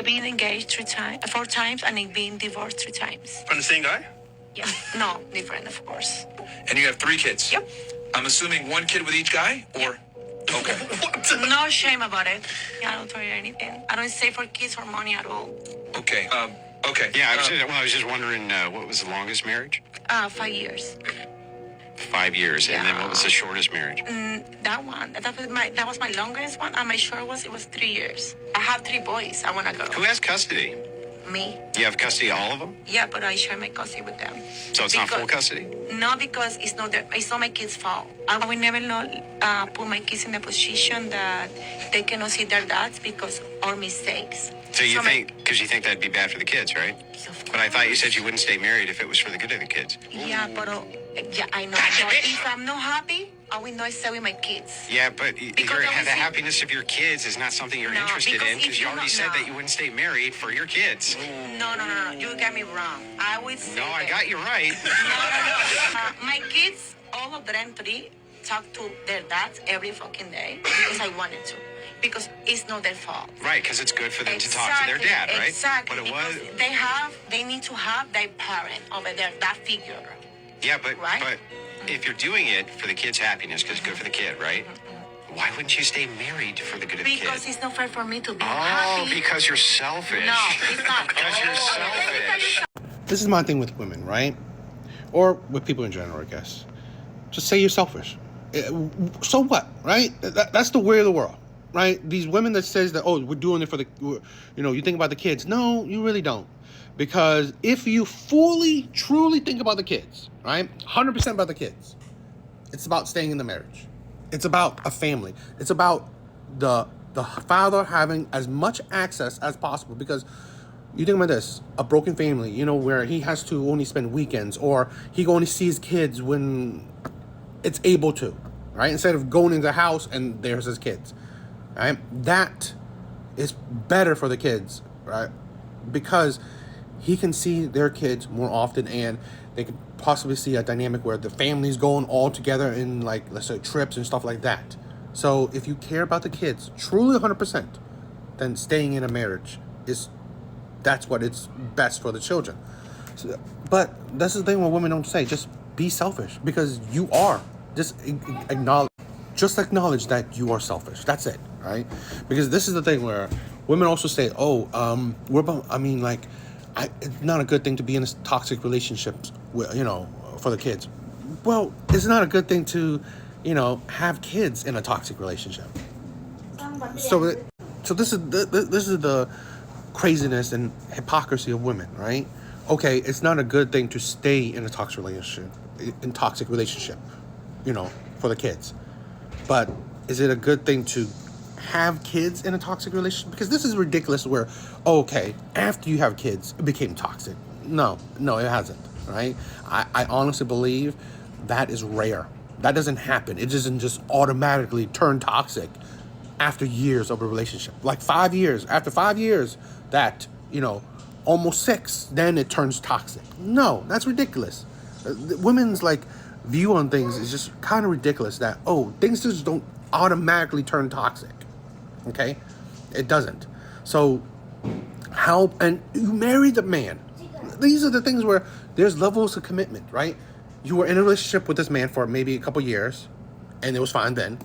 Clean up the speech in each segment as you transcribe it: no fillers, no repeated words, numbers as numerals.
Being engaged 4 times, and being divorced 3 times. From the same guy? Yeah. No, different, of course. And you have 3 kids? Yep. I'm assuming 1 kid with each guy? Or? Okay. What? No shame about it. Yeah, I don't tolerate anything. I don't save for kids or money at all. Okay. Okay. Yeah, I was just wondering, what was the longest marriage? 5 years. 5 years. And then Yeah. what was the shortest marriage? That was my longest one, and my short was 3 years. I have 3 boys. I want to go. Who has custody? Me. You have custody of all of them? Yeah, but I share my custody with them. So it's not full custody? No, because it's not my kids' fault. I will never put my kids in a position that they cannot see their dads because of our mistakes. So you think, because you think that'd be bad for the kids, right? But I thought you said you wouldn't stay married if it was for the good of the kids. Yeah, but I know. But if I'm not happy, I will not stay with my kids. Yeah, but the happiness of your kids is not something you're interested in because you already said that you wouldn't stay married for your kids. No. You got me wrong. I would say No, I got you right. No. My kids, all of them 3, talk to their dads every fucking day because I wanted to. Because it's not their fault. Right, because it's good for them to talk to their dad, right? Exactly. But it was. They need to have their parent over there, that figure. Yeah, but right? but if you're doing it for the kid's happiness, because it's good for the kid, right? Why wouldn't you stay married for the good of the kid? Because it's not fair for me to be happy. Because you're selfish. No, it's not. Because you're selfish. This is my thing with women, right? Or with people in general, I guess. Just say you're selfish. So what, right? That's the way of the world, right? These women that says that, oh, we're doing it for you think about the kids. No, you really don't. Because if you fully, truly think about the kids, right? 100% about the kids, it's about staying in the marriage. It's about a family. It's about the father having as much access as possible. Because you think about this, a broken family, where he has to only spend weekends, or he only sees kids when it's able to, right? Instead of going into the house and there's his kids, right? That is better for the kids, right? Because he can see their kids more often, and they could possibly see a dynamic where the family's going all together in, like, let's say, trips and stuff like that. So if you care about the kids truly 100%, then staying in a marriage that's what it's best for the children. So, but that's the thing what women don't say. Just be selfish, because you are. Just acknowledge that you are selfish. That's it, right? Because this is the thing where women also say, it's not a good thing to be in a toxic relationship with, for the kids. Well, it's not a good thing to, have kids in a toxic relationship. So this is the craziness and hypocrisy of women, right? Okay, it's not a good thing to stay in a toxic relationship, for the kids. But is it a good thing to have kids in a toxic relationship? Because this is ridiculous where, after you have kids, it became toxic. No, it hasn't, right? I honestly believe that is rare. That doesn't happen. It doesn't just automatically turn toxic after years of a relationship. Like 5 years. After 5 years, that, almost 6, then it turns toxic. No, that's ridiculous. Women's, view on things is just kind of ridiculous that, things just don't automatically turn toxic. Okay? It doesn't. So, and you marry the man. These are the things where there's levels of commitment, right? You were in a relationship with this man for maybe a couple years, and it was fine then.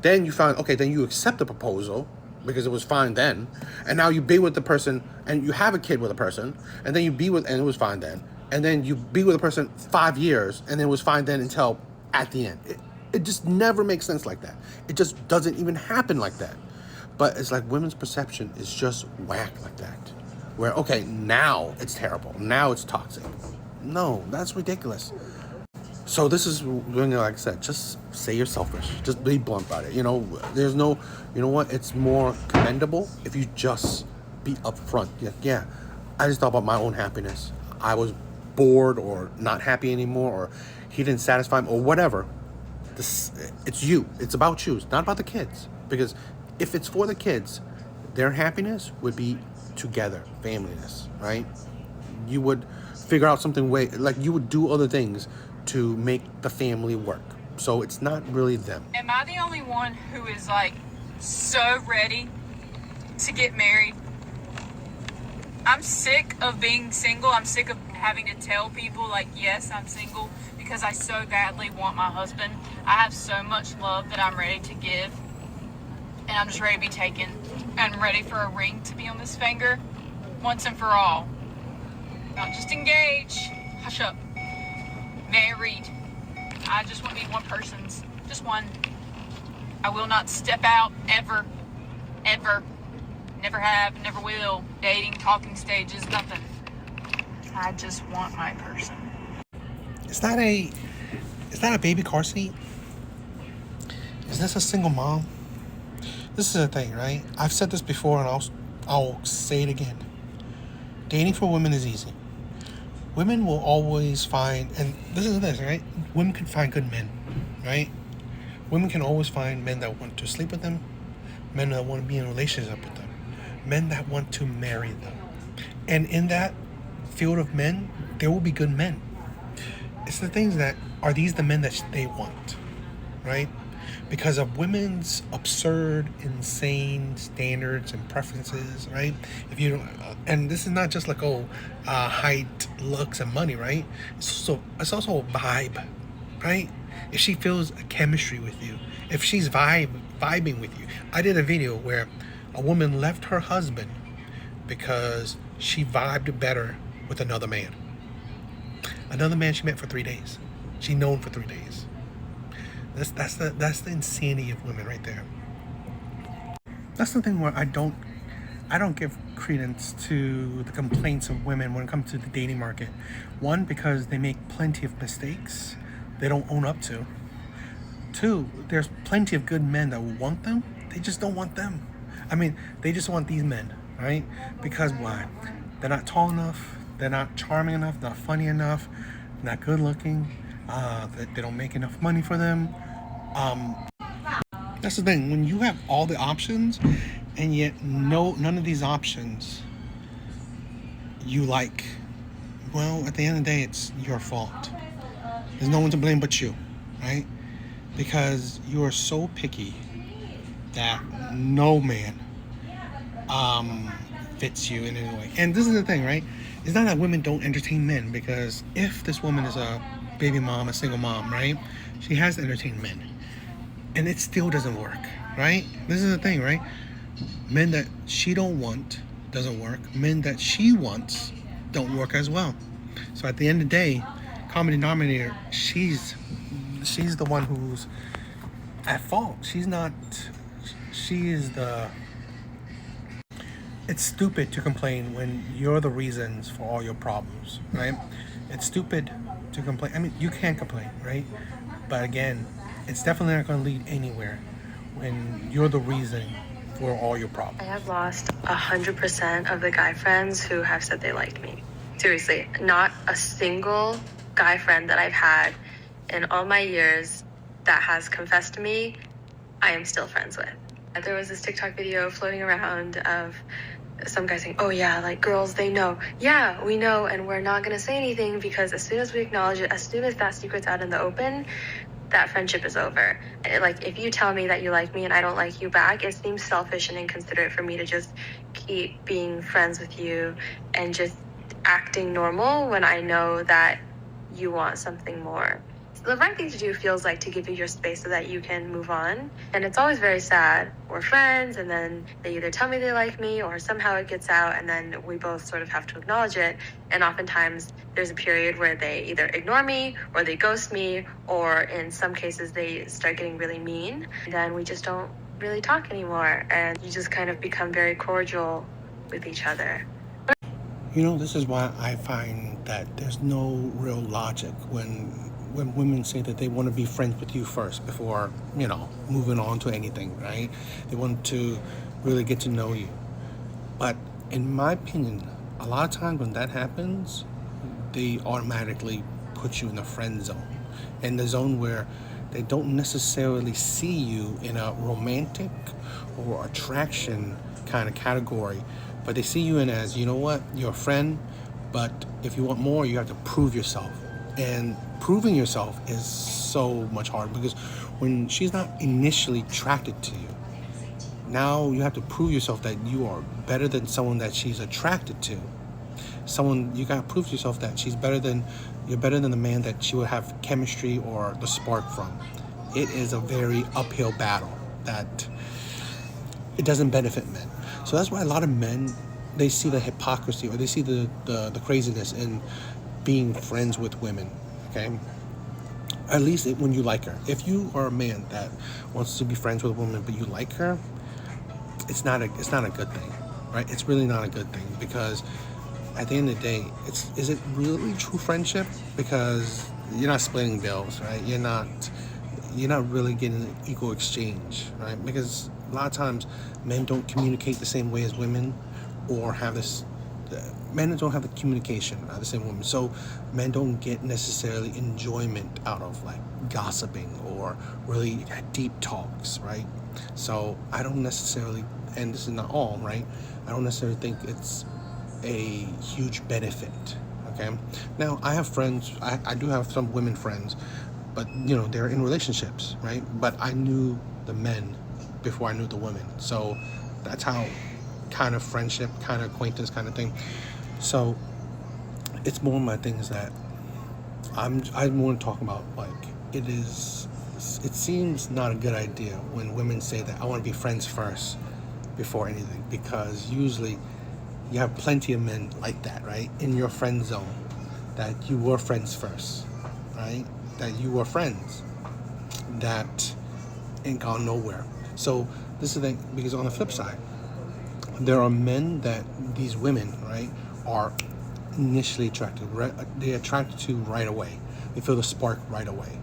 Then you found, then you accept the proposal because it was fine then. And now you be with the person, and you have a kid with a person, and then and it was fine then. And then you be with a person 5 years, and it was fine then until at the end. It just never makes sense like that. It just doesn't even happen like that. But it's like women's perception is just whack like that. Where, now it's terrible. Now it's toxic. No, that's ridiculous. So this is when, like I said, just say you're selfish. Just be blunt about it. There's no, it's more commendable if you just be upfront. Yeah, I just thought about my own happiness. I was bored or not happy anymore, or he didn't satisfy me, or whatever. It's you. It's about you. It's not about the kids. Because if it's for the kids, their happiness would be together, familyness, right? You would figure out something you would do other things to make the family work. So it's not really them. Am I the only one who is so ready to get married? I'm sick of being single. I'm sick of having to tell people, like, yes, I'm single, because I so badly want my husband. I have so much love that I'm ready to give, and I'm just ready to be taken, and ready for a ring to be on this finger once and for all. Not just engaged. Hush up. Married. I just want to be one person's. Just one. I will not step out ever. Ever. Never have, never will. Dating, talking stages, nothing. I just want my person. Is that a baby car seat? Is this a single mom? This is the thing, right? I've said this before, and I'll say it again. Dating for women is easy. Women will always find, and this is this, right? Women can find good men, right? Women can always find men that want to sleep with them, men that want to be in a relationship with them, men that want to marry them. And in that field of men, there will be good men. It's the things that, are these the men that they want, right? Because of women's absurd, insane standards and preferences, right? If you don't, and this is not just like height, looks, and money, right? It's also a vibe, right? If she feels a chemistry with you, if she's vibing with you. I did a video where a woman left her husband because she vibed better with another man. Another man she met for 3 days. She known for 3 days. That's the insanity of women right there. That's the thing where I don't give credence to the complaints of women when it comes to the dating market. One, because they make plenty of mistakes they don't own up to. Two, there's plenty of good men that want them. They just don't want them. I mean, they just want these men, right? Because why? They're not tall enough. They're not charming enough. Not funny enough. Not good looking. They don't make enough money for them. That's the thing. When you have all the options, and yet none of these options you like, well, at the end of the day, it's your fault. There's no one to blame but you, right? Because you are so picky that no man fits you in any way. And this is the thing, right? It's not that women don't entertain men, because if this woman is a baby mom, a single mom, right? She has to entertain men. And it still doesn't work, right? This is the thing, right? Men that she don't want doesn't work. Men that she wants don't work as well. So at the end of the day, common denominator, she's the one who's at fault. She is the... It's stupid to complain when you're the reasons for all your problems, right? It's stupid to complain. I mean, you can complain, right? But again, it's definitely not going to lead anywhere when you're the reason for all your problems. I have lost 100% of the guy friends who have said they liked me. Seriously, not a single guy friend that I've had in all my years that has confessed to me, I am still friends with. There was this TikTok video floating around of some guy saying, oh yeah, like girls, they know. Yeah, we know, and we're not going to say anything because as soon as we acknowledge it, as soon as that secret's out in the open, that friendship is over. Like, if you tell me that you like me and I don't like you back, it seems selfish and inconsiderate for me to just keep being friends with you and just acting normal when I know that you want something more. The right thing to do feels like to give you your space so that you can move on. And it's always very sad. We're friends, and then they either tell me they like me or somehow it gets out, and then we both sort of have to acknowledge it. And oftentimes there's a period where they either ignore me or they ghost me, or in some cases they start getting really mean. And then we just don't really talk anymore, and you just kind of become very cordial with each other. You know, this is why I find that there's no real logic when women say that they want to be friends with you first before, moving on to anything, right? They want to really get to know you. But in my opinion, a lot of times when that happens, they automatically put you in the friend zone. In the zone where they don't necessarily see you in a romantic or attraction kind of category, but they see you in as, you know what, you're a friend, but if you want more, you have to prove yourself. And proving yourself is so much harder, because when she's not initially attracted to you, now you have to prove yourself that you are better than someone that she's attracted to, someone, you gotta prove to yourself that you're better than the man that she would have chemistry or the spark from. It is a very uphill battle that it doesn't benefit men. So that's why a lot of men, they see the hypocrisy, or they see the craziness in being friends with women, okay? At least when you like her. If you are a man that wants to be friends with a woman but you like her, it's not a good thing, right? It's really not a good thing, because at the end of the day, is it really true friendship? Because you're not splitting bills, right? You're not really getting an equal exchange, right? Because a lot of times men don't communicate the same way as women, or have this men don't have the communication the same women, so men don't get necessarily enjoyment out of like gossiping or really deep talks, right? So I don't necessarily, and this is not all, right, I don't necessarily think it's a huge benefit, okay? Now I have friends, I do have some women friends, but they're in relationships, right? But I knew the men before I knew the women, so that's how kind of friendship, kind of acquaintance kind of thing. So it's more my thing is that I want to talk about, like, it seems not a good idea when women say that I want to be friends first before anything, because usually you have plenty of men like that, right? In your friend zone, that you were friends first, right? That you were friends that ain't gone nowhere. So this is the thing, because on the flip side, there are men that these women, right, are initially attracted. They're attracted to right away. They feel the spark right away.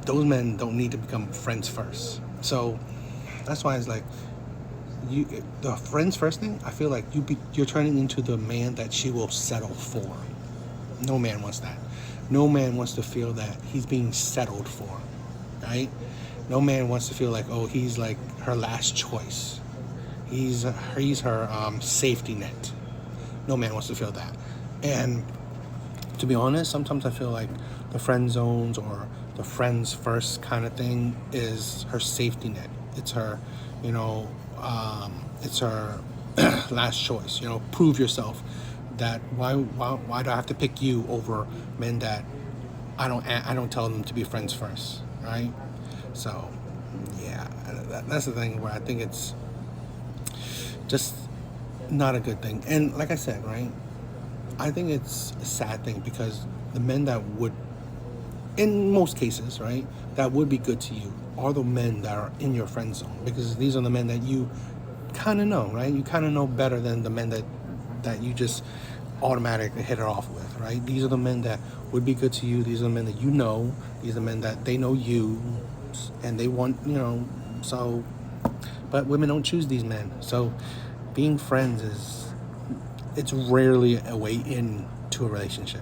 Those men don't need to become friends first. So that's why it's like, the friends first thing, I feel like you're turning into the man that she will settle for. No man wants that. No man wants to feel that he's being settled for, right? No man wants to feel like, oh, he's like her last choice. He's her safety net. No man wants to feel that. And to be honest, sometimes I feel like the friend zones or the friends first kind of thing is her safety net. It's her, it's her last choice. Prove yourself. That why do I have to pick you over men that I don't tell them to be friends first, right? So yeah, that's the thing where I think it's just not a good thing. And like I said, right, I think it's a sad thing, because the men that would, in most cases, right, that would be good to you are the men that are in your friend zone, because these are the men that you kind of know, right? You kind of know better than the men that you just automatically hit it off with, right? These are the men that would be good to you. These are the men that you know. These are the men that they know you, and they want, so, but women don't choose these men. So being friends it's rarely a way into a relationship.